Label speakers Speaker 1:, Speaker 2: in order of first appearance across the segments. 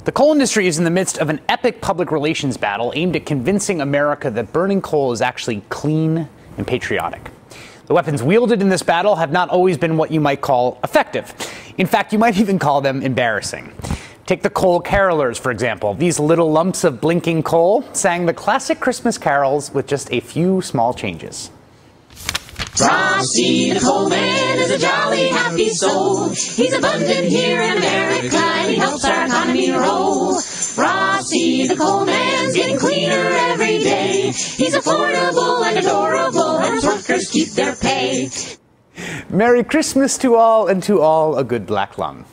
Speaker 1: The coal industry is in the midst of an epic public relations battle aimed at convincing America that burning coal is actually clean and patriotic. The weapons wielded in this battle have not always been what you might call effective. In fact, you might even call them embarrassing. Take the coal carolers, for example. These little lumps of blinking coal sang the classic Christmas carols with just a few small changes.
Speaker 2: Frosty the coal man is a jolly, happy soul. He's abundant here in America, and he helps our economy roll. Frosty the coal man's getting cleaner every day. He's affordable and adorable, and his workers keep their pay.
Speaker 1: Merry Christmas to all, and to all a good black lung.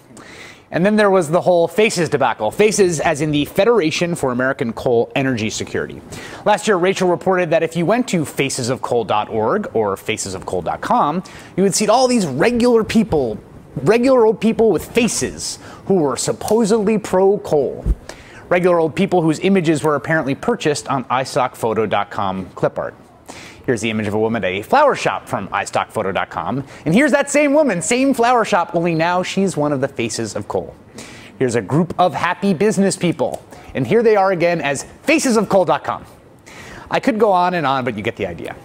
Speaker 1: And then there was the whole FACES debacle. FACES as in the Federation for American Coal Energy Security. Last year, Rachel reported that if you went to facesofcoal.org or facesofcoal.com, you would see all these regular old people with faces who were supposedly pro-coal. Regular old people whose images were apparently purchased on iStockPhoto.com clip art. Here's the image of a woman at a flower shop from iStockPhoto.com. And here's that same woman, same flower shop, only now she's one of the faces of coal. Here's a group of happy business people. And here they are again as facesofcoal.com. I could go on, but you get the idea.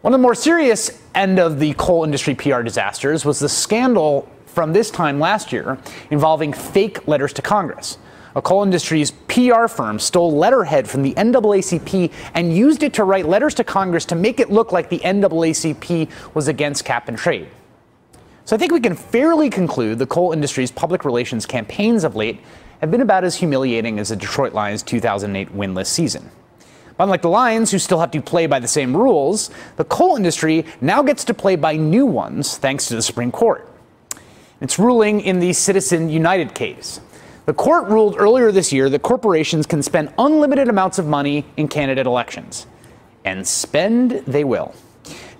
Speaker 1: One of the more serious end of the coal industry PR disasters was the scandal from this time last year involving fake letters to Congress. A coal industry's PR firm stole letterhead from the NAACP and used it to write letters to Congress to make it look like the NAACP was against cap and trade. So I think we can fairly conclude the coal industry's public relations campaigns of late have been about as humiliating as the Detroit Lions' 2008 winless season. But unlike the Lions, who still have to play by the same rules, the coal industry now gets to play by new ones thanks to the Supreme Court. It's ruling in the Citizen United case. The court ruled earlier this year that corporations can spend unlimited amounts of money in candidate elections. And spend they will.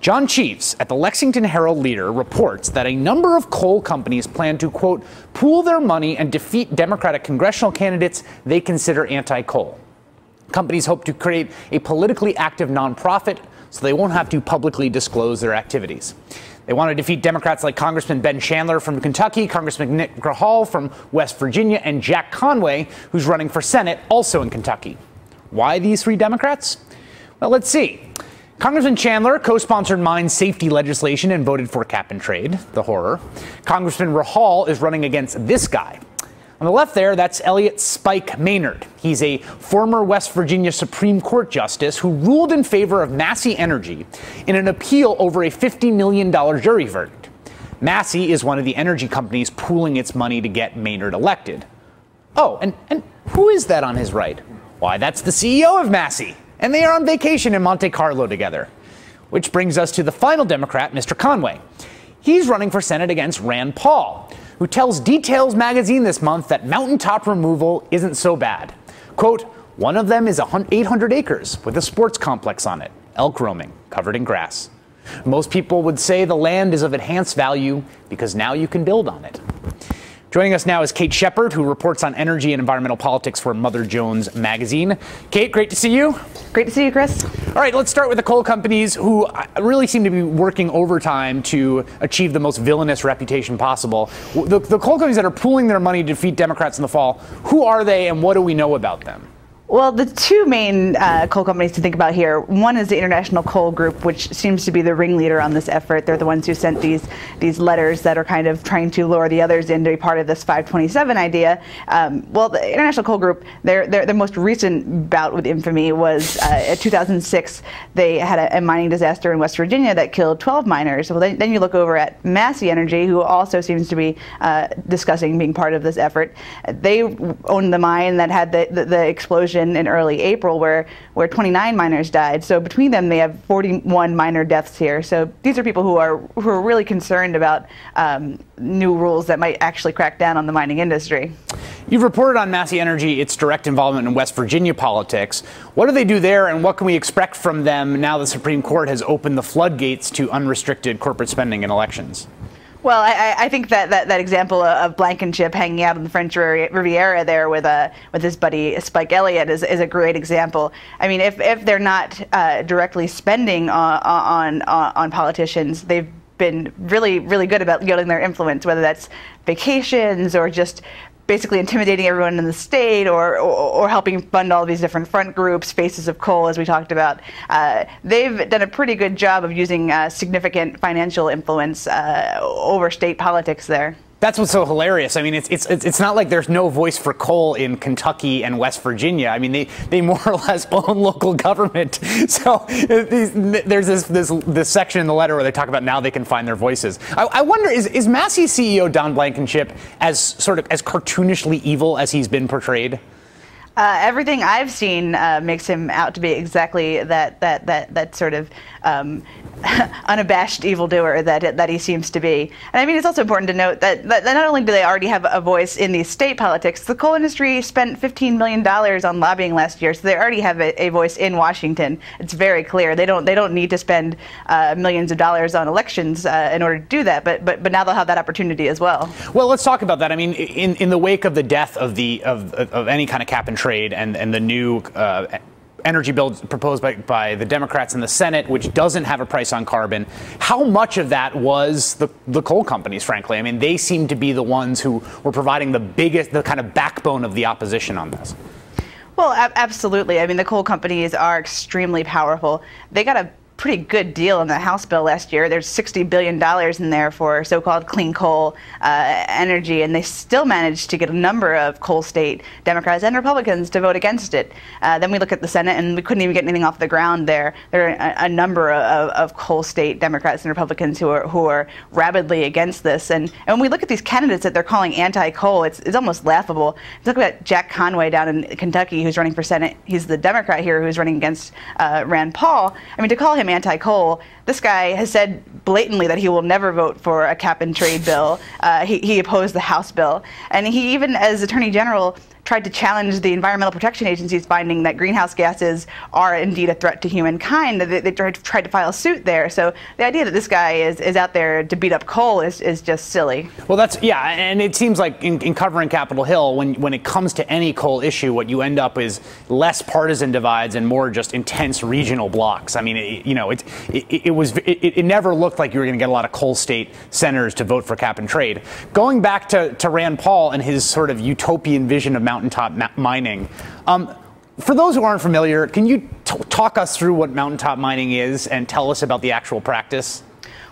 Speaker 1: John Cheeves at the Lexington Herald-Leader reports that a number of coal companies plan to, quote, pool their money and defeat Democratic congressional candidates they consider anti-coal. Companies hope to create a politically active nonprofit so they won't have to publicly disclose their activities. They want to defeat Democrats like Congressman Ben Chandler from Kentucky, Congressman Nick Grahal from West Virginia, and Jack Conway, who's running for Senate, also in Kentucky. Why these three Democrats? Well, let's see. Congressman Chandler co-sponsored mine safety legislation and voted for cap and trade, the horror. Congressman Rahal is running against this guy. On the left there, that's Elliot Spike Maynard. He's a former West Virginia Supreme Court justice who ruled in favor of Massey Energy in an appeal over a $50 million jury verdict. Massey is one of the energy companies pooling its money to get Maynard elected. Oh, and who is that on his right? Why, that's the CEO of Massey, and they are on vacation in Monte Carlo together. Which brings us to the final Democrat, Mr. Conway. He's running for Senate against Rand Paul, who tells Details magazine this month that mountaintop removal isn't so bad. Quote, one of them is 800 acres with a sports complex on it, elk roaming, covered in grass. Most people would say the land is of enhanced value because now you can build on it. Joining us now is Kate Shepard, who reports on energy and environmental politics for Mother Jones magazine. Kate, great to see you.
Speaker 3: Great to see you, Chris.
Speaker 1: All right, let's start with the coal companies who really seem to be working overtime to achieve the most villainous reputation possible. The coal companies that are pooling their money to defeat Democrats in the fall, who are they and what do we know about them?
Speaker 3: Well, the two main coal companies to think about here, one is the International Coal Group, which seems to be the ringleader on this effort. They're the ones who sent these letters that are kind of trying to lure the others into a part of this 527 idea. Well, the International Coal Group, their most recent bout with infamy was in 2006. They had a mining disaster in West Virginia that killed 12 miners. Well, then you look over at Massey Energy, who also seems to be discussing being part of this effort. They owned the mine that had the explosion in early April where 29 miners died. So between them, they have 41 miner deaths here. So these are people who are really concerned about new rules that might actually crack down on the mining industry.
Speaker 1: You've reported on Massey Energy, its direct involvement in West Virginia politics. What do they do there, and what can we expect from them now the Supreme Court has opened the floodgates to unrestricted corporate spending in elections?
Speaker 3: Well, I think that example of Blankenship hanging out on the French Riviera there with his buddy Spike Elliott is a great example. I mean, if they're not directly spending on politicians, they've been really good about wielding their influence, whether that's vacations or just basically intimidating everyone in the state, or helping fund all these different front groups, Faces of Coal, as we talked about. They've done a pretty good job of using significant financial influence over state politics there.
Speaker 1: That's what's so hilarious. I mean, it's not like there's no voice for coal in Kentucky and West Virginia. I mean, they more or less own local government. So there's this section in the letter where they talk about now they can find their voices. I wonder, is Massey's CEO Don Blankenship as sort of as cartoonishly evil as he's been portrayed?
Speaker 3: Everything I've seen makes him out to be exactly that sort of unabashed evildoer that he seems to be. And I mean, it's also important to note that not only do they already have a voice in these state politics, the coal industry spent $15 million on lobbying last year, so they already have a voice in Washington. It's very clear. They don't need to spend millions of dollars on elections in order to do that, but now they'll have that opportunity as well.
Speaker 1: Well, let's talk about that. I mean, in the wake of the death of any kind of cap and trade and the new energy bill proposed by the Democrats in the Senate, which doesn't have a price on carbon, how much of that was the coal companies, frankly? I mean, they seem to be the ones who were providing the kind of backbone of the opposition on this.
Speaker 3: Well, absolutely. I mean, the coal companies are extremely powerful. They got a pretty good deal in the House bill last year. There's $60 billion in there for so-called clean coal energy, and they still managed to get a number of coal state Democrats and Republicans to vote against it. Then we look at the Senate, and we couldn't even get anything off the ground there. There are a number of coal state Democrats and Republicans who are rabidly against this. And when we look at these candidates that they're calling anti-coal, it's almost laughable. Talk about Jack Conway down in Kentucky, who's running for Senate. He's the Democrat here who's running against Rand Paul. I mean, to call him anti-coal, this guy has said blatantly that he will never vote for a cap and trade bill. He opposed the House bill, and he even, as Attorney General, tried to challenge the Environmental Protection Agency's finding that greenhouse gases are indeed a threat to humankind. They tried to file a suit there. So the idea that this guy is out there to beat up coal is just silly.
Speaker 1: Well, and it seems like in covering Capitol Hill, when it comes to any coal issue, what you end up is less partisan divides and more just intense regional blocks. I mean, it never looked like you were going to get a lot of coal state senators to vote for cap and trade. Going back to Rand Paul and his sort of utopian vision of mountaintop mining. For those who aren't familiar, can you talk us through what mountaintop mining is and tell us about the actual practice?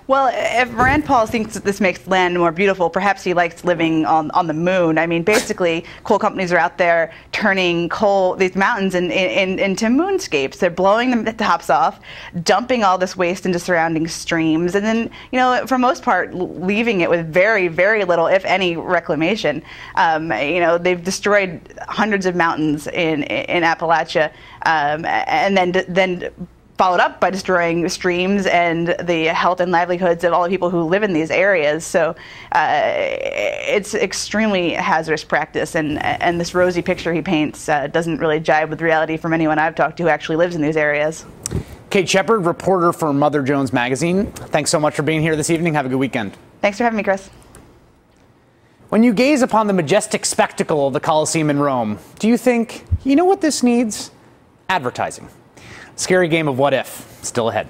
Speaker 3: Well, if Rand Paul thinks that this makes land more beautiful, perhaps he likes living on the moon. I mean, basically, coal companies are out there turning these mountains into moonscapes. They're blowing the tops off, dumping all this waste into surrounding streams, and then, for most part, leaving it with very, very little, if any, reclamation. They've destroyed hundreds of mountains in Appalachia, and then followed up by destroying streams and the health and livelihoods of all the people who live in these areas. So it's extremely hazardous practice, and this rosy picture he paints doesn't really jibe with reality from anyone I've talked to who actually lives in these areas.
Speaker 1: Kate Shepard, reporter for Mother Jones Magazine, thanks so much for being here this evening. Have a good weekend. Thanks
Speaker 3: for having me, Chris.
Speaker 1: When you gaze upon the majestic spectacle of the Colosseum in Rome, do you think, you know what this needs? Advertising. Scary game of what if, still ahead.